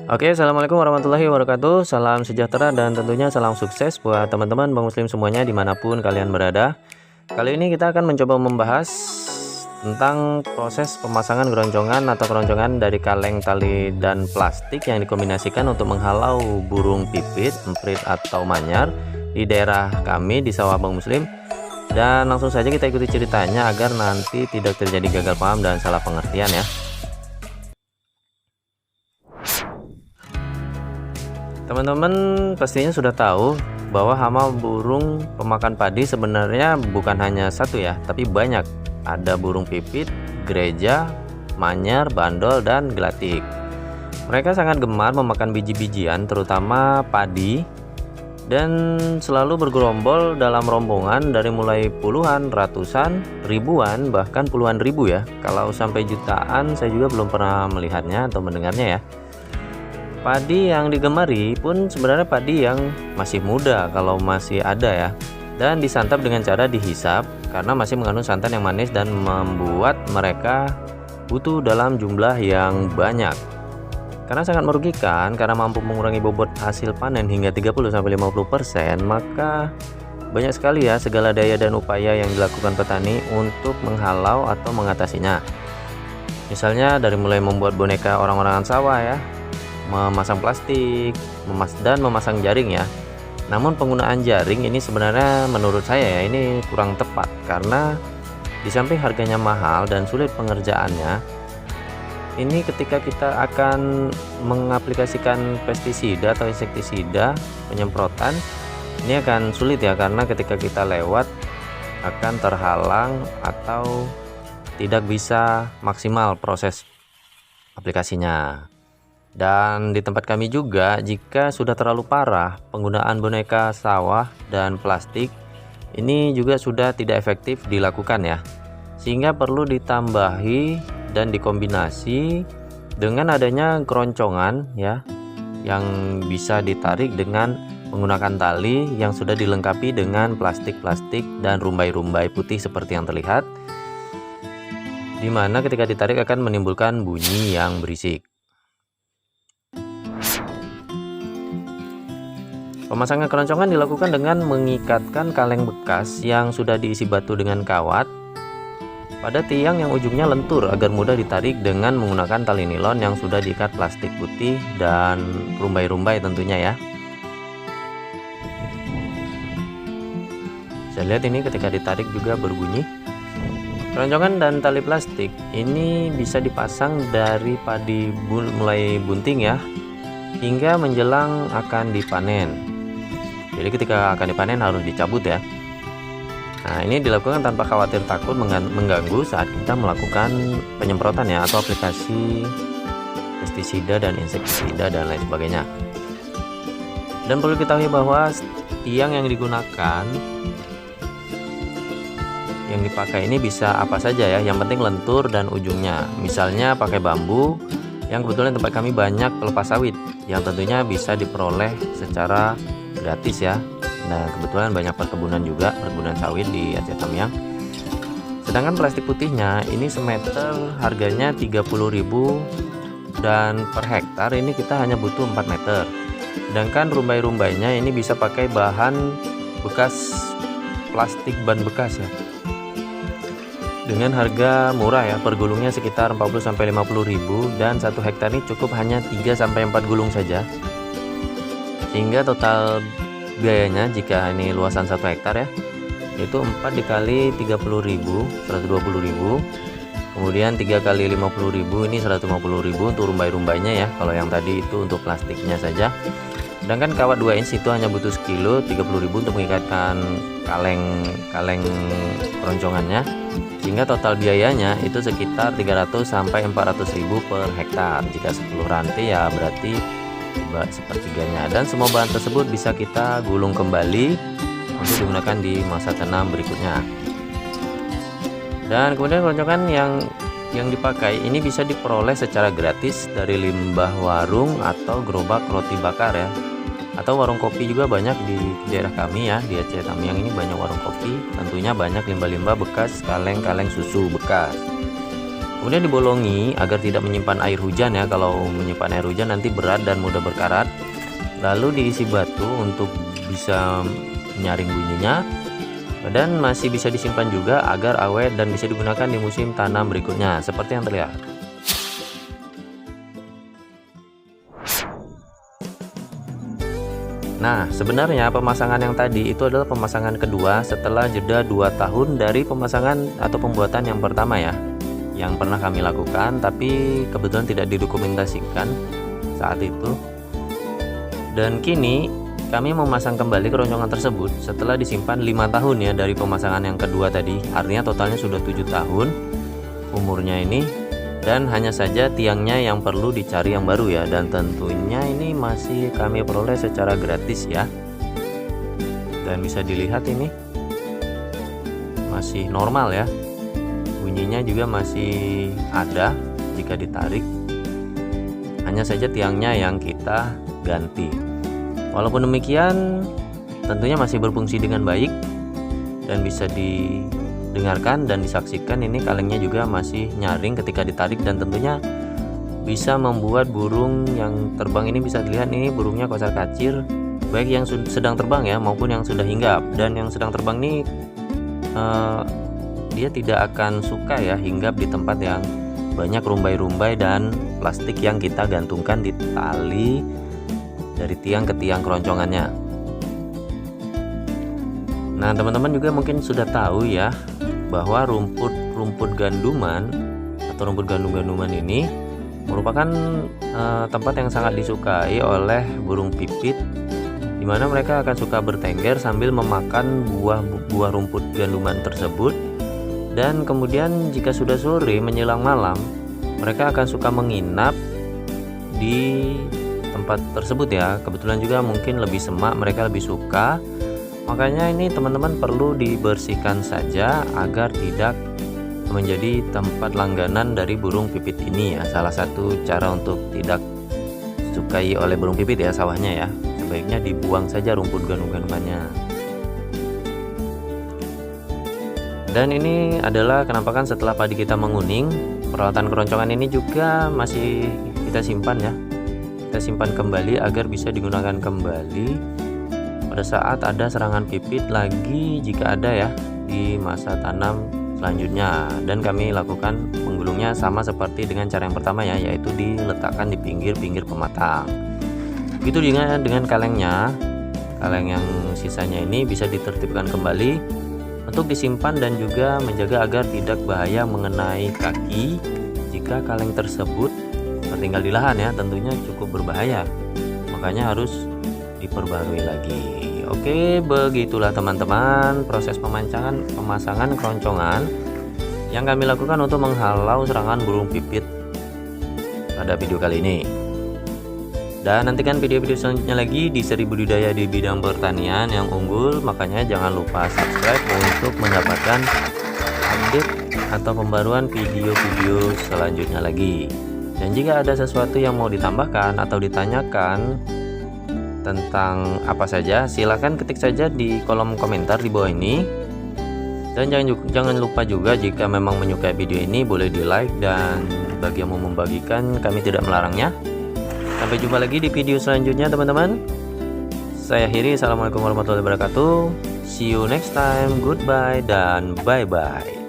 Oke, assalamualaikum warahmatullahi wabarakatuh. Salam sejahtera dan tentunya salam sukses buat teman-teman Bang Muslim semuanya dimanapun kalian berada. Kali ini kita akan mencoba membahas tentang proses pemasangan geroncongan atau keroncongan dari kaleng, tali, dan plastik yang dikombinasikan untuk menghalau burung pipit, emprit, atau manyar di daerah kami di sawah Bang Muslim. Dan langsung saja kita ikuti ceritanya agar nanti tidak terjadi gagal paham dan salah pengertian ya. Teman-teman pastinya sudah tahu bahwa hama burung pemakan padi sebenarnya bukan hanya satu ya, tapi banyak. Ada burung pipit, gereja, manyar, bandol, dan gelatik. Mereka sangat gemar memakan biji-bijian, terutama padi, dan selalu bergerombol dalam rombongan dari mulai puluhan, ratusan, ribuan, bahkan puluhan ribu ya. Kalau sampai jutaan saya juga belum pernah melihatnya atau mendengarnya ya. Padi yang digemari pun sebenarnya padi yang masih muda kalau masih ada ya, dan disantap dengan cara dihisap karena masih mengandung santan yang manis dan membuat mereka butuh dalam jumlah yang banyak. Karena sangat merugikan karena mampu mengurangi bobot hasil panen hingga 30-50%, maka banyak sekali ya segala daya dan upaya yang dilakukan petani untuk menghalau atau mengatasinya. Misalnya dari mulai membuat boneka orang-orangan sawah ya, memasang plastik, dan memasang jaring ya. Namun penggunaan jaring ini sebenarnya menurut saya ya ini kurang tepat, karena di samping harganya mahal dan sulit pengerjaannya, ini ketika kita akan mengaplikasikan pestisida atau insektisida penyemprotan, ini akan sulit ya, karena ketika kita lewat akan terhalang atau tidak bisa maksimal proses aplikasinya. Dan di tempat kami juga, jika sudah terlalu parah penggunaan boneka sawah dan plastik, ini juga sudah tidak efektif dilakukan ya, sehingga perlu ditambahi dan dikombinasi dengan adanya keroncongan ya, yang bisa ditarik dengan menggunakan tali yang sudah dilengkapi dengan plastik-plastik dan rumbai-rumbai putih seperti yang terlihat, dimana ketika ditarik akan menimbulkan bunyi yang berisik. Pemasangan keroncongan dilakukan dengan mengikatkan kaleng bekas yang sudah diisi batu dengan kawat pada tiang yang ujungnya lentur agar mudah ditarik dengan menggunakan tali nilon yang sudah diikat plastik putih dan rumbai-rumbai tentunya ya. Saya lihat ini ketika ditarik juga berbunyi. Keroncongan dan tali plastik ini bisa dipasang dari padi mulai bunting ya, hingga menjelang akan dipanen. Jadi ketika akan dipanen harus dicabut ya. Nah, ini dilakukan tanpa khawatir takut mengganggu saat kita melakukan penyemprotan ya, atau aplikasi pestisida dan insektisida dan lain sebagainya. Dan perlu diketahui bahwa tiang yang digunakan, yang dipakai ini bisa apa saja ya, yang penting lentur dan ujungnya. Misalnya pakai bambu, yang kebetulan tempat kami banyak pelepas sawit yang tentunya bisa diperoleh secara gratis ya. Nah, kebetulan banyak perkebunan juga, perkebunan sawit di Aceh Tamiang. Sedangkan plastik putihnya ini semeter harganya 30.000, dan per hektar ini kita hanya butuh 4 meter. Sedangkan rumbai-rumbainya ini bisa pakai bahan bekas, plastik ban bekas ya, dengan harga murah ya, per gulungnya sekitar 40-50.000, dan 1 hektar ini cukup hanya 3-4 gulung saja, sehingga total biayanya jika ini luasan 1 hektar ya, itu 4 dikali 30.000, 120.000, kemudian 3 kali 50.000, ini 150.000 untuk rumbai-rumbainya ya, kalau yang tadi itu untuk plastiknya saja. Sedangkan kawat 2 inch itu hanya butuh sekilo, 30.000 untuk mengikatkan kaleng keroncongannya, sehingga total biayanya itu sekitar 300-400.000 per hektar. Jika 10 rantai ya berarti sepertiganya, dan semua bahan tersebut bisa kita gulung kembali untuk digunakan di masa tanam berikutnya. Dan kemudian keroncongan yang dipakai ini bisa diperoleh secara gratis dari limbah warung atau gerobak roti bakar ya, atau warung kopi juga banyak di daerah kami ya, di Aceh Tamiang ini banyak warung kopi, tentunya banyak limbah-limbah bekas kaleng-kaleng susu bekas. Kemudian dibolongi agar tidak menyimpan air hujan ya. Kalau menyimpan air hujan nanti berat dan mudah berkarat. Lalu diisi batu untuk bisa menyaring bunyinya, dan masih bisa disimpan juga agar awet dan bisa digunakan di musim tanam berikutnya seperti yang terlihat. Nah, sebenarnya pemasangan yang tadi itu adalah pemasangan kedua setelah jeda 2 tahun dari pemasangan atau pembuatan yang pertama ya, yang pernah kami lakukan, tapi kebetulan tidak didokumentasikan saat itu. Dan kini kami memasang kembali keroncongan tersebut setelah disimpan 5 tahun ya dari pemasangan yang kedua tadi. Artinya totalnya sudah 7 tahun umurnya ini. Dan hanya saja tiangnya yang perlu dicari yang baru ya, dan tentunya ini masih kami peroleh secara gratis ya. Dan bisa dilihat ini masih normal ya, bunyinya juga masih ada jika ditarik. Hanya saja tiangnya yang kita ganti. Walaupun demikian tentunya masih berfungsi dengan baik dan bisa didengarkan dan disaksikan. Ini kalengnya juga masih nyaring ketika ditarik, dan tentunya bisa membuat burung yang terbang ini, bisa dilihat ini burungnya kocar-kacir, baik yang sedang terbang ya maupun yang sudah hinggap. Dan yang sedang terbang ini dia tidak akan suka ya hinggap di tempat yang banyak rumbai-rumbai dan plastik yang kita gantungkan di tali dari tiang ke tiang keroncongannya. Nah, teman-teman juga mungkin sudah tahu ya bahwa rumput ganduman atau rumput gandum-ganduman ini merupakan tempat yang sangat disukai oleh burung pipit, di mana mereka akan suka bertengger sambil memakan buah rumput ganduman tersebut. Dan kemudian jika sudah sore menjelang malam, mereka akan suka menginap di tempat tersebut ya. Kebetulan juga mungkin lebih semak, mereka lebih suka. Makanya ini teman-teman perlu dibersihkan saja agar tidak menjadi tempat langganan dari burung pipit ini ya. Salah satu cara untuk tidak disukai oleh burung pipit ya sawahnya ya, sebaiknya dibuang saja rumput gandum-gandumannya. Dan ini adalah kenampakan setelah padi kita menguning. Peralatan keroncongan ini juga masih kita simpan ya, kita simpan kembali agar bisa digunakan kembali pada saat ada serangan pipit lagi jika ada ya di masa tanam selanjutnya. Dan kami lakukan menggulungnya sama seperti dengan cara yang pertama ya, yaitu diletakkan di pinggir-pinggir pematang. Begitu juga dengan kalengnya. Kaleng yang sisanya ini bisa ditertibkan kembali untuk disimpan dan juga menjaga agar tidak bahaya mengenai kaki. Jika kaleng tersebut tertinggal di lahan ya, tentunya cukup berbahaya, makanya harus diperbarui lagi. Oke, begitulah teman-teman proses pemasangan keroncongan yang kami lakukan untuk menghalau serangan burung pipit pada video kali ini. Dan nantikan video-video selanjutnya lagi di seri budidaya di bidang pertanian yang unggul. Makanya jangan lupa subscribe untuk mendapatkan update atau pembaruan video-video selanjutnya lagi. Dan jika ada sesuatu yang mau ditambahkan atau ditanyakan tentang apa saja, silahkan ketik saja di kolom komentar di bawah ini. Dan jangan lupa juga jika memang menyukai video ini boleh di like, dan bagi yang mau membagikan kami tidak melarangnya. Sampai jumpa lagi di video selanjutnya teman-teman. Saya akhiri, assalamualaikum warahmatullahi wabarakatuh. See you next time, goodbye dan bye bye.